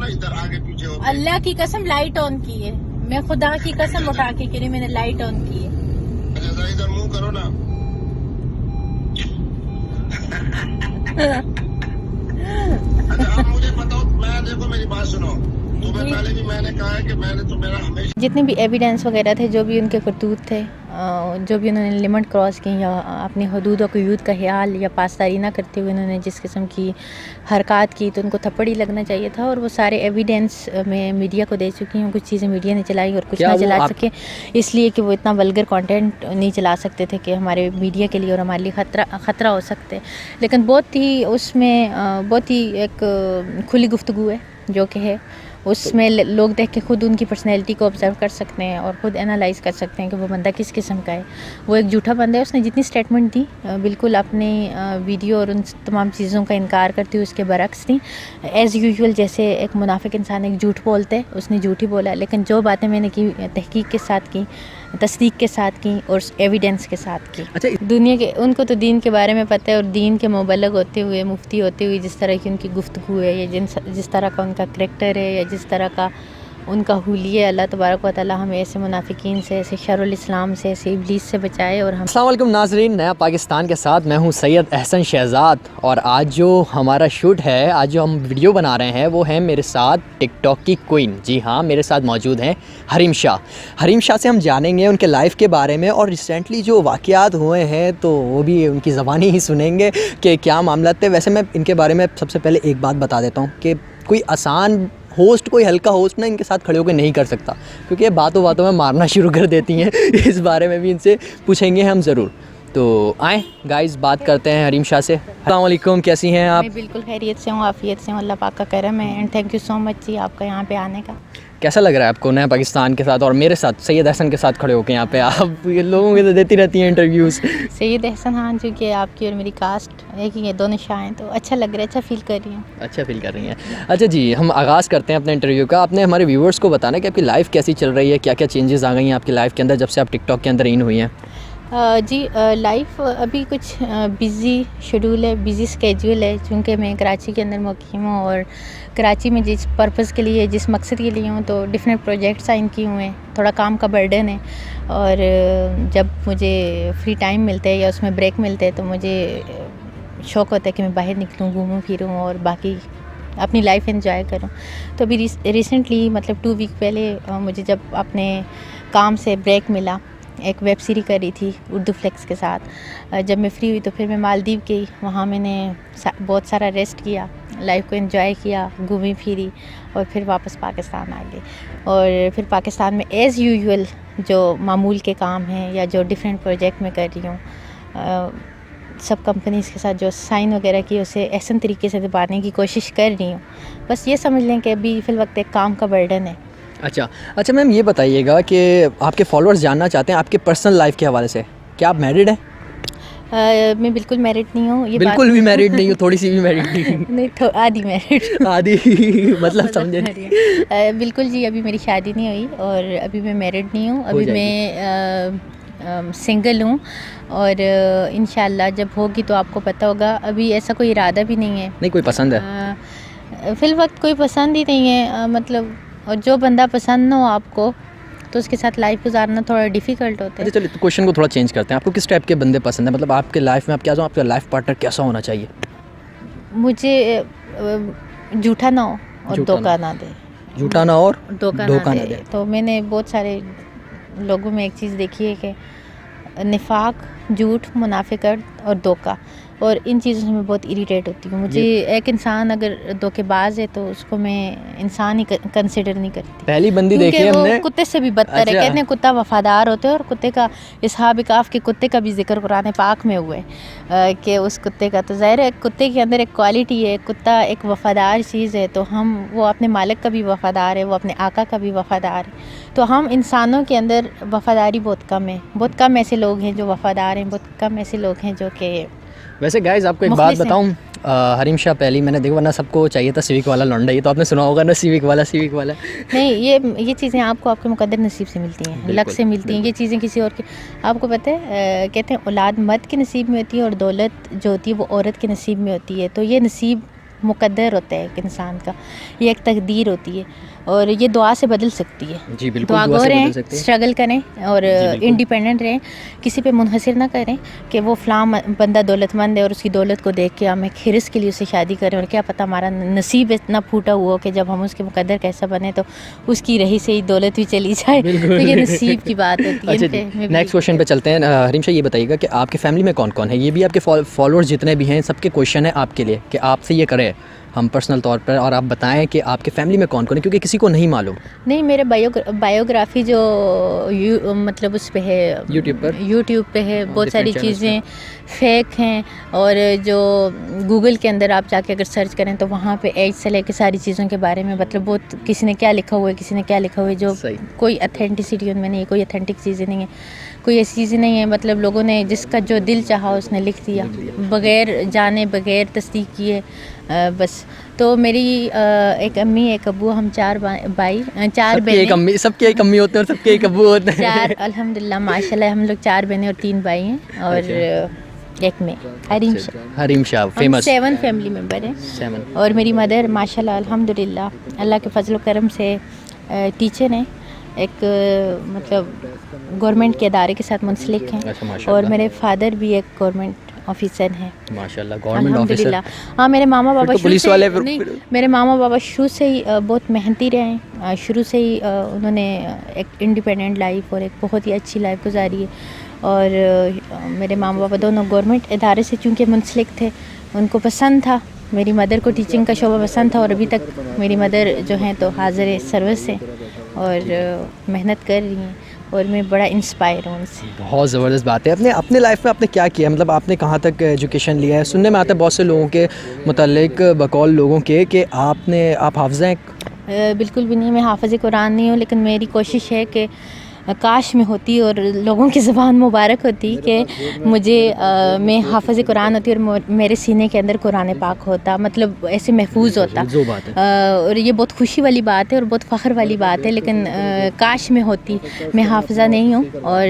ना, इधर आगे पीछे हो। अल्लाह की कसम लाइट ऑन की है, मैं खुदा की कसम उठा के करी, मैंने लाइट ऑन की है। अच्छा जरा इधर मुंह करो ना। अच्छा अब मुझे बताओ, मैं देखो मेरी बात सुनो, तुम्हें पहले भी मैंने कहा है कि मैंने तो मेरा हमेशा जितने भी एविडेंस वगैरह थे, जो भी उनके करतूत थे, जो भी उन्होंने लिमिट क्रॉस की या अपनी हदूद और क़ुयूद का ख्याल या पासदारी ना करते हुए उन्होंने जिस किस्म की हरकत की, तो उनको थप्पड़ ही लगना चाहिए था। और वो सारे एविडेंस मैं मीडिया को दे चुकी हूँ। कुछ चीज़ें मीडिया ने चलाई और कुछ ना चला सके, इसलिए कि वो इतना वल्गर कंटेंट नहीं चला सकते थे कि हमारे मीडिया के लिए और हमारे लिए ख़तरा हो सकते। लेकिन बहुत ही उसमें बहुत ही एक खुली गुफ्तगू है जो कि है, उसमें लोग देख के ख़ुद उनकी पर्सनैलिटी को ऑब्ज़र्व कर सकते हैं और ख़ुद एनालाइज़ कर सकते हैं कि वो बंदा किस किस्म का है। वो एक झूठा बंदा है। उसने जितनी स्टेटमेंट दी बिल्कुल अपने वीडियो और उन तमाम चीज़ों का इनकार करती हुई उसके बरक्स थी। एज़ यूजुअल जैसे एक मुनाफिक इंसान एक झूठ बोलते, उसने झूठ ही बोला। लेकिन जो बातें मैंने की तहकीक के साथ की, तस्दीक के साथ की और एविडेंस के साथ की। अच्छा, दुनिया के उनको तो दीन के बारे में पता है, और दीन के मुबल्लिग होते हुए, मुफ्ती होते हुए जिस तरह की उनकी गुफ्तगू है, या जिस तरह का उनका करैक्टर है, या जिस तरह का उनका हुलिया, अल्लाह तबारक व तआला हमें ऐसे मुनाफिकीन से, ऐसे शरुल इस्लाम से, ऐसे इब्लीस से बचाए। और हम अस्सलाम वालेकुम नाज़रीन, नया पाकिस्तान के साथ मैं हूं सैयद अहसन शहज़ाद। और आज जो हमारा शूट है, आज जो हम वीडियो बना रहे हैं, वो है मेरे साथ टिकटॉक की क्वीन। जी हाँ, मेरे साथ मौजूद हैं हरीम शाह। हरीम शाह से हम जानेंगे उनके लाइफ के बारे में, और रिसेंटली जो वाक़यात हुए हैं तो वो भी उनकी ज़बानी ही सुनेंगे कि क्या मामला थे। वैसे मैं इनके बारे में सबसे पहले एक बात बता देता हूँ कि कोई आसान होस्ट, कोई हल्का होस्ट ना इनके साथ खड़े होकर नहीं कर सकता, क्योंकि ये बातों बातों में मारना शुरू कर देती हैं। इस बारे में भी इनसे पूछेंगे हम ज़रूर। तो आएँ गाइस, बात करते हैं हरीम शाह से। अस्सलाम वालेकुम, कैसी हैं आप? मैं बिल्कुल खैरियत से हूँ, आफ़ियत से हूँ, अल्लाह पाक का करम है। And thank you so much जी आपका यहाँ पे आने का। कैसा लग रहा है आपको नया पाकिस्तान के साथ और मेरे साथ सैयद अहसन के साथ खड़े होकर यहाँ पे? आप ये लोगों के तो देती रहती हैं इंटरव्यूज़। सैयद अहसन, हाँ, चूँकि आपकी और मेरी कास्ट एक ही है, दोनों शाह हैं, तो अच्छा लग रहा है, अच्छा फ़ील कर रही हूँ। अच्छा फील कर रही हैं। अच्छा जी, हम आगाज़ करते हैं अपने इंटरव्यू का। आपने हमारे व्यूवर्स को बताना कि आपकी लाइफ कैसी चल रही है, क्या क्या चेंजेस आ गई हैं आपकी लाइफ के अंदर जब से आप टिकटॉक के अंदर इन हुई हैं? जी, लाइफ अभी कुछ बिज़ी शेड्यूल है, बिज़ी स्केड्यूल है, चूँकि मैं कराची के अंदर मुक़ीम हूँ और कराची में जिस पर्पज़ के लिए, जिस मकसद के लिए हूँ, तो डिफरेंट प्रोजेक्ट साइन किए हुए हैं। थोड़ा काम का बर्डन है, और जब मुझे फ्री टाइम मिलता है या उसमें ब्रेक मिलते हैं तो मुझे शौक़ होता है कि मैं बाहर निकलूँ, घूमूँ फिरूँ और बाकी अपनी लाइफ एंजॉय करूँ। तो अभी रिसेंटली मतलब 2 वीक पहले मुझे जब अपने काम से ब्रेक मिला, एक वेब सीरीज़ करी थी उर्दू फ्लेक्स के साथ। जब मैं फ्री हुई तो फिर मैं मालदीव गई, वहाँ मैंने बहुत सारा रेस्ट किया, लाइफ को एंजॉय किया, घूमी फिरी और फिर वापस पाकिस्तान आ गई। और फिर पाकिस्तान में एज़ यूजुअल जो मामूल के काम हैं या जो डिफरेंट प्रोजेक्ट में कर रही हूँ, सब कंपनीज़ के साथ जो साइन वगैरह की उसे एहसन तरीके से दबाने की कोशिश कर रही हूँ। बस ये समझ लें कि अभी फ़िल वक्त एक काम का बर्डन है। अच्छा मैम, ये बताइएगा कि आपके फॉलोअर्स जानना चाहते हैं आपके पर्सनल लाइफ के हवाले से, क्या आप मैरिड हैं? मैं बिल्कुल मैरिड नहीं हूँ। ये बिल्कुल भी मैरिड नहीं हूँ, थोड़ी सी भी मैरिड नहीं हूँ? नहीं, तो आधी मैरिड। आधी मतलब समझे? बिल्कुल जी, अभी मेरी शादी नहीं हुई और अभी मैं मैरिड नहीं हूँ। अभी मैं सिंगल हूँ और इंशाल्लाह जब होगी तो आपको पता होगा। अभी ऐसा कोई इरादा भी नहीं है। नहीं कोई पसंद है? फ़िल वक्त कोई पसंद ही नहीं है, मतलब, और जो बंदा पसंद ना हो आपको तो उसके साथ लाइफ गुजारना थोड़ा डिफ़िकल्ट होता है। अच्छा चलिए, तो क्वेश्चन को थोड़ा चेंज करते हैं। आपको किस टाइप के बंदे पसंद है? मतलब आपके लाइफ में आप क्या चाहो, आपका लाइफ पार्टनर कैसा होना चाहिए? मुझे झूठा ना हो और धोखा ना दे। झूठा ना और धोखा ना दे। तो मैंने बहुत सारे लोगों में एक चीज़ देखी है कि निफाक, झूठ, मुनाफिकत और धोखा, और इन चीज़ों से मैं बहुत इरिटेट होती हूँ। मुझे एक इंसान अगर धोखेबाज है तो उसको मैं इंसान ही कंसिडर नहीं करती। पहली बंदी देखी है हमने, कुत्ते से भी बदतर है। कहते हैं कुत्ता वफादार होते हैं, और कुत्ते का इसहाब काफ के कुत्ते का भी जिक्र कुरान पाक में हुआ है कि उस कुत्ते का, तो ज़ाहिर है कुत्ते के अंदर एक क्वालिटी है, कुत्ता एक वफादार चीज़ है। तो वो अपने मालिक का भी वफादार है, वो अपने आका का भी वफादार है। तो हम इंसानों के अंदर वफादारी बहुत कम है। बहुत कम ऐसे लोग हैं जो वफादार हैं, बहुत कम ऐसे लोग हैं जो कि। वैसे गाइज आपको एक बात बताऊं, हरीम शाह पहली मैंने देखा, वरना सबको चाहिए था सिविक वाला लौंडा। ये तो आपने सुना होगा ना, सिविक वाला। नहीं, ये चीज़ें आपको आपके मुकद्दर नसीब से मिलती हैं, लक से मिलती हैं। ये चीज़ें किसी और की, आपको पता है, कहते हैं औलाद मर्द के नसीब में होती है और दौलत जो होती है वो औरत के नसीब में होती है। तो ये नसीब मुकद्दर होता है एक इंसान का, ये एक तकदीर होती है और ये दुआ से बदल सकती है. जी बिल्कुल, दुआ दुआ गो से बदल रहें, सकते हैं. स्ट्रगल करें और बिल्कुल. इंडिपेंडेंट रहें, किसी पे मुनहसर ना करें कि वो फ़लाँ बंदा दौलतमंद है और उसकी दौलत को देख के हम एक हिरस के लिए उससे शादी करें, और क्या पता हमारा नसीब इतना फूटा हुआ हो कि जब हम उसके मुकद्दर कैसा बने तो उसकी रही से ही दौलत भी चली जाए. तो ये नसीब की बात होती है. अच्छा जी, नेक्स्ट क्वेश्चन पे चलते हैं. हरीम शाह, ये बताइएगा कि आपके फैमिली में कौन कौन है? ये भी आपके फॉलोअर्स जितने भी हैं सबके क्वेश्चन है आपके लिए कि आपसे ये करें हम पर्सनल तौर पर, और आप बताएं कि आपके फैमिली में कौन कौन है, क्योंकि किसी को नहीं मालूम. नहीं, मेरे बायोग्राफी जो मतलब उस पे है, यूट्यूब पे है, बहुत सारी चीज़ें फेक हैं, और जो गूगल के अंदर आप जाके अगर सर्च करें तो वहाँ पे एज से लेकर सारी चीज़ों के बारे में मतलब बहुत किसी ने क्या लिखा हुआ है, किसी ने क्या लिखा हुआ है, जो कोई अथेंटिसिटी उनमें नहीं है, कोई अथेंटिक चीज़ें नहीं है, कोई ऐसी चीज़ें नहीं है. मतलब लोगों ने जिसका जो दिल चाहा उसने लिख दिया बग़ैर जाने बग़ैर तस्दीक किए, बस. तो मेरी एक अम्मी एक अब्बू, हम 4 भाई 4 बहनें. सबके एक अम्मी होते हैं और सबके एक अब्बू होते हैं. 4 अल्हम्दुलिल्लाह माशाल्लाह हम लोग 4 बहनें और 3 भाई हैं, और एक में Hareem Shah famous 7 family member हैं. 7. और मेरी मदर माशाल्लाह अल्हम्दुलिल्लाह अल्लाह के फजल करम से टीचर हैं, एक मतलब गवर्नमेंट के अदारे के साथ मुंसलिक हैं. अच्छा, और मेरे फादर भी एक गवर्नमेंट ऑफिसर हैं माशाल्लाह, गवर्नमेंट ऑफिसर. हाँ, मेरे मामा बाबा तो पुलिस वाले मेरे मामा बाबा शुरू से ही बहुत मेहनती रहे हैं. शुरू से ही उन्होंने एक इंडिपेंडेंट लाइफ और एक बहुत ही अच्छी लाइफ गुजारी है. और मेरे मामा बाबा दोनों गवर्नमेंट इदारे से चूँकि मुंसलिक थे, उनको पसंद था, मेरी मदर को टीचिंग का शोबा पसंद था, और अभी तक मेरी मदर जो हैं तो हाजिर सर्विस हैं और मेहनत कर रही हैं, और मैं बड़ा इंस्पायर हूँ उनसे. बहुत ज़बरदस्त बात है. अपने लाइफ में आपने क्या किया, मतलब आपने कहाँ तक एजुकेशन लिया है? सुनने में आता है बहुत से लोगों के मुतालिक बकौल लोगों के कि आप हाफ़िज़ा हैं. बिल्कुल भी नहीं, मैं हाफ़िज़ कुरान नहीं हूँ, लेकिन मेरी कोशिश है कि काश में होती और लोगों की ज़बान मुबारक होती कि मुझे मैं हाफ़िज़ कुरान होती और मेरे सीने के अंदर कुरान पाक होता, मतलब ऐसे महफूज होता. जो बात है, और ये बहुत खुशी वाली बात है और बहुत फ़ख्र वाली बात है, लेकिन काश में होती. मैं हाफ़िज़ा नहीं हूँ, और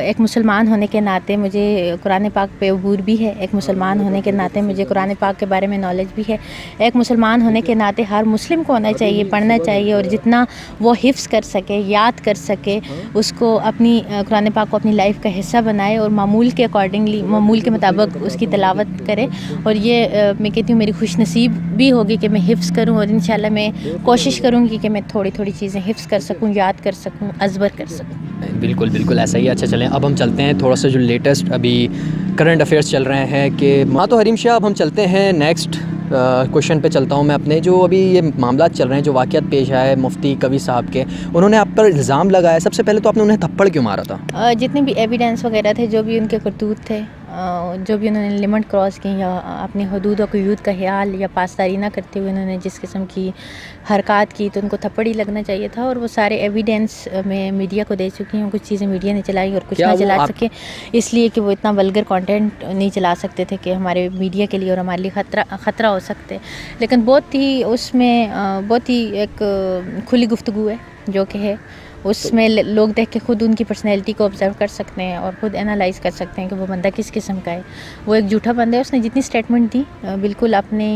एक मुसलमान होने के नाते मुझे कुरान पाक पे अबूर भी है. एक मुसलमान होने के नाते मुझे कुरान पाक के बारे में नॉलेज भी है. एक मुसलमान होने के नाते हर मुस्लिम को होना चाहिए, पढ़ना चाहिए, और जितना वो हिफ्ज़ कर सके, याद कर सके, उसको अपनी कुरान पाक को अपनी लाइफ का हिस्सा बनाए और मामूल के अकॉर्डिंगली, मामूल के मुताबिक उसकी तिलावत करे. और ये मैं कहती हूँ मेरी खुश नसीब भी होगी कि मैं हिफ्ज़ करूँ, और इंशाल्लाह मैं कोशिश करूँगी कि मैं थोड़ी थोड़ी चीज़ें हिफ्ज़ कर सकूँ, याद कर सकूँ, अज़बर कर सकूँ. बिल्कुल बिल्कुल ऐसा ही. अच्छा चलें, अब हम चलते हैं थोड़ा सा जो लेटेस्ट अभी करंट अफेयर्स चल रहे हैं कि हाँ. तो हरीम शाह, अब हम चलते हैं नेक्स्ट क्वेश्चन पे चलता हूँ मैं. अपने जो अभी ये मामला चल रहे हैं, जो वाक़यात पेश आया है मुफ्ती कवी साहब के, उन्होंने आप पर इल्ज़ाम लगाया. सबसे पहले तो आपने उन्हें थप्पड़ क्यों मारा था? जितने भी एविडेंस वगैरह थे, जो भी उनके करतूत थे, जो भी उन्होंने लिमिट क्रॉस की या अपनी हदूद और क़ुयूद का ख्याल या पासदारी ना करते हुए उन्होंने जिस किस्म की हरकत की, तो उनको थप्पड़ ही लगना चाहिए था. और वो सारे एविडेंस मैं मीडिया को दे चुकी हूँ. कुछ चीज़ें मीडिया ने चलाई और कुछ ना चला सके, इसलिए कि वो इतना वल्गर कंटेंट नहीं चला सकते थे कि हमारे मीडिया के लिए और हमारे लिए ख़तरा हो सकते. लेकिन बहुत ही उसमें बहुत ही एक खुली गुफ्तगू है जो कि है, उसमें लोग देख के ख़ुद उनकी पर्सनैलिटी को ऑब्ज़र्व कर सकते हैं और ख़ुद एनालाइज़ कर सकते हैं कि वो बंदा किस किस्म का है. वो एक झूठा बंदा है. उसने जितनी स्टेटमेंट दी बिल्कुल अपने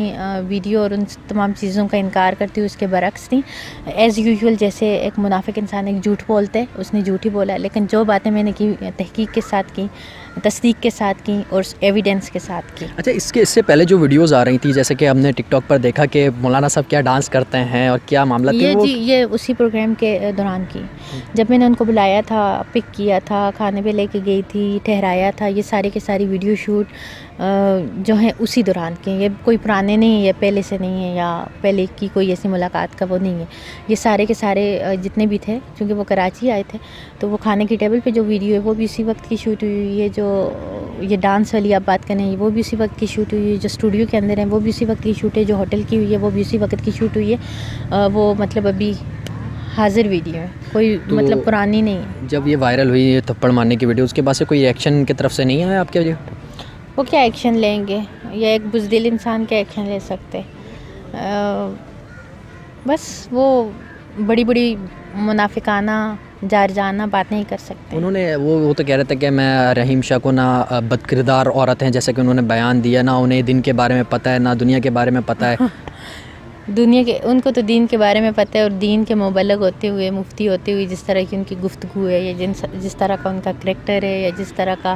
वीडियो और उन तमाम चीज़ों का इनकार करती हुई उसके बरक्स थी. एज़ यूजुअल जैसे एक मुनाफिक इंसान एक झूठ बोलते है, उसने झूठ ही बोला. लेकिन जो बातें मैंने की तहकीक के साथ की, तस्दीक के साथ की और एविडेंस के साथ की. अच्छा, इससे पहले जो वीडियोस आ रही थी, जैसे कि हमने टिकटॉक पर देखा कि मौलाना साहब क्या डांस करते हैं और क्या मामला था, ये उसी प्रोग्राम के दौरान की, जब मैंने उनको बुलाया था, पिक किया था, खाने पे लेके गई थी, ठहराया था. ये सारे के सारी वीडियो शूट जो हैं उसी दौरान के. ये कोई पुराने नहीं है, ये पहले से नहीं है या पहले की कोई ऐसी मुलाकात का वो नहीं है. ये सारे के सारे जितने भी थे, क्योंकि वो कराची आए थे, तो वो खाने की टेबल पे जो वीडियो है वो भी उसी वक्त की शूट हुई है. जो ये डांस वाली आप बात करें, वो भी उसी वक्त की शूट हुई है. जो स्टूडियो के अंदर है वो भी उसी वक्त की शूट है. जो होटल की हुई है वो भी उसी वक्त की शूट हुई है. वो मतलब अभी हाजिर वीडियो है, कोई तो मतलब पुरानी नहीं है. जब ये वायरल हुई ये थप्पड़ मारने की वीडियो, उसके बाद से कोई एक्शन की तरफ से नहीं आया आपके वजह? वो क्या एक्शन लेंगे, या एक बुज़दिल इंसान क्या एक्शन ले सकते. बस वो बड़ी बड़ी मुनाफिकाना جارجانہ بات نہیں کر سکتے. انہوں نے وہ تو کہہ رہے تھے کہ میں رحیم شاہ کو نہ بد کردار عورت ہیں جیسے کہ انہوں نے بیان دیا، نہ انہیں دین کے بارے میں پتہ ہے، نہ دنیا کے بارے میں پتہ ہے. دنیا کے ان کو تو دین کے بارے میں پتہ ہے، اور دین کے مبلغ ہوتے ہوئے، مفتی ہوتے ہوئے جس طرح کی ان کی گفتگو ہے، یا جس طرح کا ان کا کریکٹر ہے، یا جس طرح کا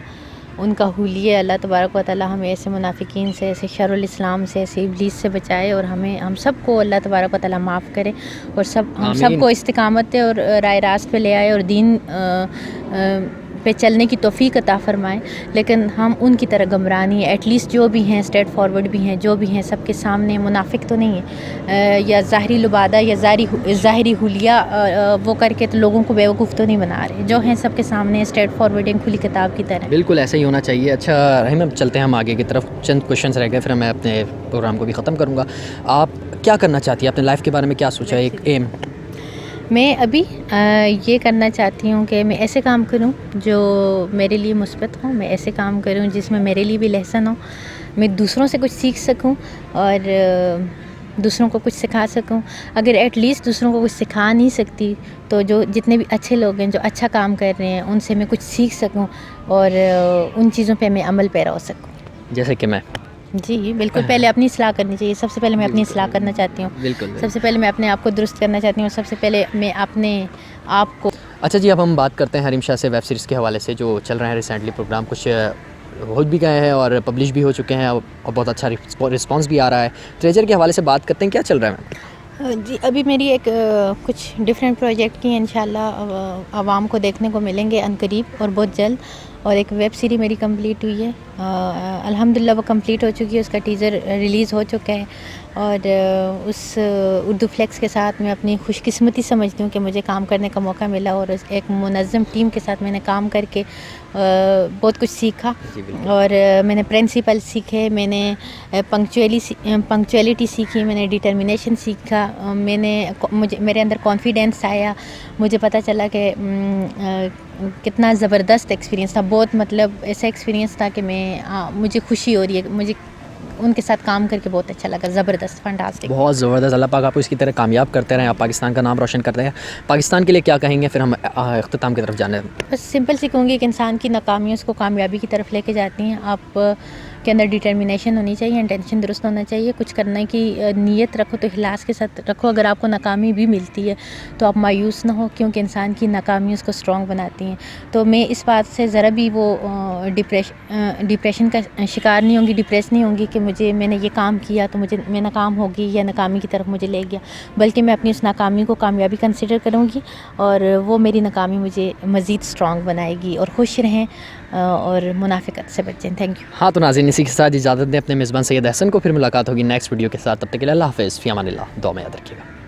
ان کا حلیہ، اللہ تبارک و تعالیٰ ہمیں ایسے منافقین سے، ایسے شر الاسلام سے، ایسے ابلیس سے بچائے، اور ہم سب کو اللہ تبارک و تعالیٰ معاف کرے، اور ہم سب کو استقامت اور رائے راست پہ لے آئے، اور دین پہ چلنے کی توفیق عطا فرمائے. لیکن ہم ان کی طرح گمراہ نہیں ہیں. ایٹ لیسٹ جو بھی ہیں اسٹریٹ فارورڈ بھی ہیں، جو بھی ہیں سب کے سامنے منافق تو نہیں ہیں، یا ظاہری لبادہ یا ظاہری حلیہ وہ کر کے تو لوگوں کو بیوقوف تو نہیں بنا رہے. جو ہیں سب کے سامنے اسٹریٹ فارورڈ ہیں، کھلی کتاب کی طرح. بالکل ایسا ہی ہونا چاہیے. اچھا رحیم، اب چلتے ہیں ہم آگے کی طرف. چند کوشچنس رہ گئے، پھر میں اپنے پروگرام کو بھی ختم کروں گا. آپ کیا کرنا چاہتی ہیں؟ اپنے لائف کے بارے میں کیا سوچا ہے؟ ایک ایم. میں ابھی یہ کرنا چاہتی ہوں کہ میں ایسے کام کروں جو میرے لیے مثبت ہوں، میں ایسے کام کروں جس میں میرے لیے بھی لہسن ہو، میں دوسروں سے کچھ سیکھ سکوں اور دوسروں کو کچھ سکھا سکوں. اگر ایٹ لیسٹ دوسروں کو کچھ سکھا نہیں سکتی تو جو جتنے بھی اچھے لوگ ہیں جو اچھا کام کر رہے ہیں ان سے میں کچھ سیکھ سکوں اور ان چیزوں پہ میں عمل پیرا ہو سکوں. جیسے کہ میں جی بالکل، پہلے اپنی اصلاح کرنی چاہیے. سب سے پہلے میں اپنی اصلاح کرنا چاہتی ہوں. بالکل. سب سے پہلے میں اپنے آپ کو درست کرنا چاہتی ہوں. سب سے پہلے میں اپنے آپ کو. اچھا جی، اب ہم بات کرتے ہیں حریم شاہ سے، ویب سیریز کے حوالے سے جو چل رہے ہیں. ریسنٹلی پروگرام کچھ ہو بھی گئے ہیں اور پبلش بھی ہو چکے ہیں اور بہت اچھا رسپانس بھی آ رہا ہے. ٹریجر کے حوالے سے بات کرتے ہیں، کیا چل رہا ہے؟ جی ابھی میری ایک کچھ ڈفرینٹ پروجیکٹ کی انشاءاللہ عوام کو دیکھنے کو ملیں گے عنقریب اور بہت جلد. اور ایک ویب سیریز میری کمپلیٹ ہوئی ہے، الحمدللہ وہ کمپلیٹ ہو چکی ہے، اس کا ٹیزر ریلیز ہو چکا ہے. اور اس اردو فلیکس کے ساتھ میں اپنی خوش قسمتی سمجھتی ہوں کہ مجھے کام کرنے کا موقع ملا، اور ایک منظم ٹیم کے ساتھ میں نے کام کر کے بہت کچھ سیکھا. اور میں نے پرنسپل سیکھے، میں نے پنکچویلٹی سیکھی، میں نے ڈٹرمنیشن سیکھا، میرے اندر کانفیڈینس آیا. مجھے پتہ چلا کہ کتنا زبردست ایکسپیرینس تھا، بہت مطلب ایسا ایکسپیرینس تھا کہ مجھے خوشی ہو رہی ہے. مجھے ان کے ساتھ کام کر کے بہت اچھا لگا. زبردست، فنٹاسٹک، بہت زبردست. اللہ پاک آپ کو اس کی طرح کامیاب کرتے رہیں، آپ پاکستان کا نام روشن کرتے ہیں. پاکستان کے لیے کیا کہیں گے پھر ہم اختتام کی طرف جانے؟ بس سمپل سی کہوں گی کہ انسان کی ناکامیوں اس کو کامیابی کی طرف لے کے جاتی ہیں. آپ کے اندر ڈٹرمنیشن ہونی چاہیے، انٹینشن درست ہونا چاہیے. کچھ کرنے کی نیت رکھو تو اخلاص کے ساتھ رکھو. اگر آپ کو ناکامی بھی ملتی ہے تو آپ مایوس نہ ہو، کیونکہ انسان کی ناکامی اس کو اسٹرانگ بناتی ہیں. تو میں اس بات سے ذرا بھی وہ ڈپریشن کا شکار نہیں ہوں گی، ڈپریس نہیں ہوں گی کہ میں نے یہ کام کیا تو میں ناکام ہوگی یا ناکامی کی طرف مجھے لے گیا، بلکہ میں اپنی اس ناکامی کو کامیابی کنسیڈر کروں گی اور وہ میری ناکامی مجھے مزید اسٹرانگ بنائے گی. اور خوش رہیں اور منافقت سے بچیں. Thank you. ہاں تو ناظرین، اسی کے ساتھ اجازت دیں اپنے میزبان سید احسن کو. پھر ملاقات ہوگی نیکسٹ ویڈیو کے ساتھ. تب تک کے لیے اللہ حافظ، فی امان اللہ. دعا میں یاد رکھیے گا.